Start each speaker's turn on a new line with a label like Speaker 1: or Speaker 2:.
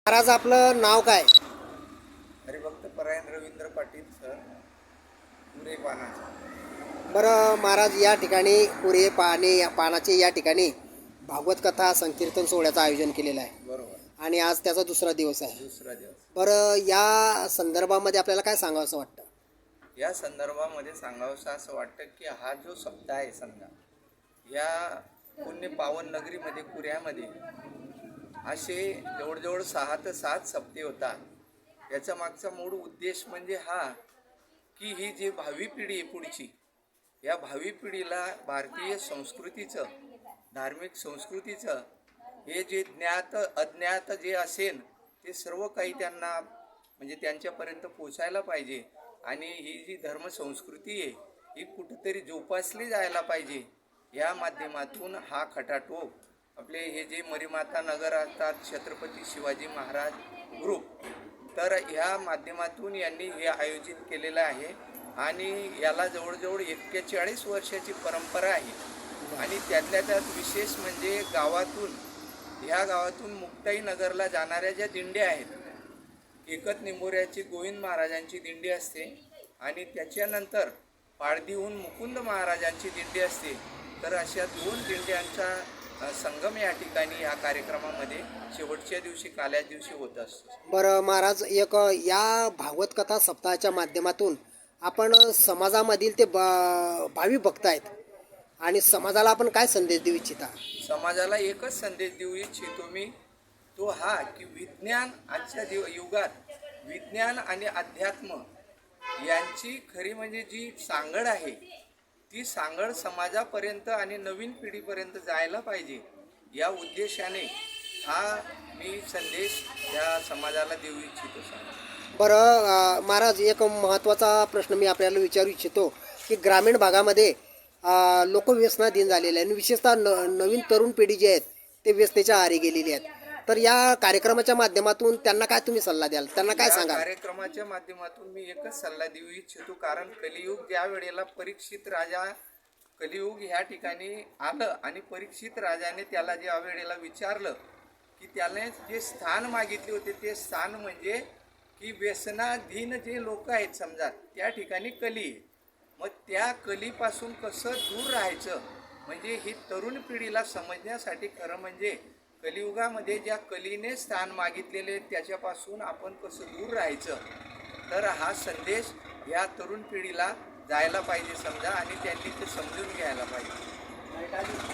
Speaker 1: महाराज आपलं नाव काय?
Speaker 2: हरिभक्त परायण रवींद्र पाटील सर, पुरे पानाचा.
Speaker 1: बरं महाराज, या ठिकाणी पुरे पानाचे या ठिकाणी भागवत कथा संकीर्तन सोहळ्याचं आयोजन केलेलं आहे
Speaker 2: बरोबर.
Speaker 1: आणि आज त्याचा दुसरा दिवस आहे.
Speaker 2: दुसरा दिवस.
Speaker 1: बरं, या संदर्भामध्ये आपल्याला काय सांगावं असं वाटतं?
Speaker 2: या संदर्भामध्ये सांगावंसं असं वाटतं की हा जो सप्ताह आहे, समजा या पुण्य पावन नगरीमध्ये पुऱ्यामध्ये असे जवळजवळ 6 ते 7 सप्ते होतात. याचा मागचा मूळ उद्देश म्हणजे हा की ही जी भावी पिढी आहे पुढची, या भावी पिढीला भारतीय संस्कृतीचं, धार्मिक संस्कृतीचं हे जे ज्ञात अज्ञात जे असेल ते सर्व काही त्यांना म्हणजे त्यांच्यापर्यंत पोचायला पाहिजे. आणि ही जी धर्मसंस्कृती आहे ही कुठंतरी जोपासली जायला पाहिजे. या माध्यमातून हा खटाटोप आपले हे जे मरीमाता नगर असतात, छत्रपती शिवाजी महाराज ग्रुप, तर ह्या माध्यमातून यांनी हे आयोजित केलेलं आहे. आणि याला जवळजवळ 41 वर्षाची परंपरा आहे. आणि त्यातल्या त्यात विशेष म्हणजे ह्या गावातून मुक्ताई नगरला जाणाऱ्या ज्या दिंड्या आहेत, एकत निंबोऱ्याची गोविंद महाराजांची दिंडी असते आणि त्याच्यानंतर पाळदीहून मुकुंद महाराजांची दिंडी असते. तर अशा 2 दिंड्यांचा संगम या ठिकाणी या कार्यक्रमामध्ये शेवटच्या दिवशी, काल्या दिवशी होत असतो.
Speaker 1: बरं महाराज, या भागवत कथा सप्ताहाच्या माध्यमातून आपण समाजामधील ते भावी भक्त आहेत आणि समाजाला आपण काय संदेश देऊ इच्छिता?
Speaker 2: समाजाला एकच संदेश देऊ इच्छितो मी, तो हा की विज्ञान आजच्या युगात विज्ञान आणि अध्यात्म यांची खरी म्हणजे जी सांगड आहे, ती सांगड समाजापर्यंत आणि नवीन पिढीपर्यंत जायला पाहिजे. या उद्देशाने हा मी संदेश या समाजाला देऊ इच्छितो.
Speaker 1: बरं महाराज, एक महत्त्वाचा प्रश्न मी आपल्याला विचारू इच्छितो की ग्रामीण भागामध्ये लोक व्यसनाधीन झालेले आहे आणि विशेषतः नवीन तरुण पिढी जी आहेत ते व्यसनेच्या आहारी गेलेली आहेत. तर या कार्यक्रमाच्या माध्यमातून त्यांना काय तुम्ही सल्ला द्याल? त्यांना काय सांगा?
Speaker 2: कार्यक्रमाच्या माध्यमातून मी एकच सल्ला देऊ इच्छितो, कारण कलियुग ज्या वेळेला कलियुग ह्या ठिकाणी आलं आणि परीक्षित राजाने त्याला ज्या वेळेला विचारलं की त्याने जे स्थान मागितले होते ते स्थान म्हणजे की व्यसनाधीन जे लोक आहेत समजा, त्या ठिकाणी कली आहे. मग त्या कलीपासून कसं दूर राहायचं, म्हणजे ही तरुण पिढीला समजण्यासाठी खरं म्हणजे कलियुगामध्ये ज्या कलीने स्थान मागितलेले त्याच्यापासून आपण कसं दूर राहायचं, तर हा संदेश या तरुण पिढीला जायला पाहिजे समजा, आणि त्यांनी ते समजून घ्यायला पाहिजे.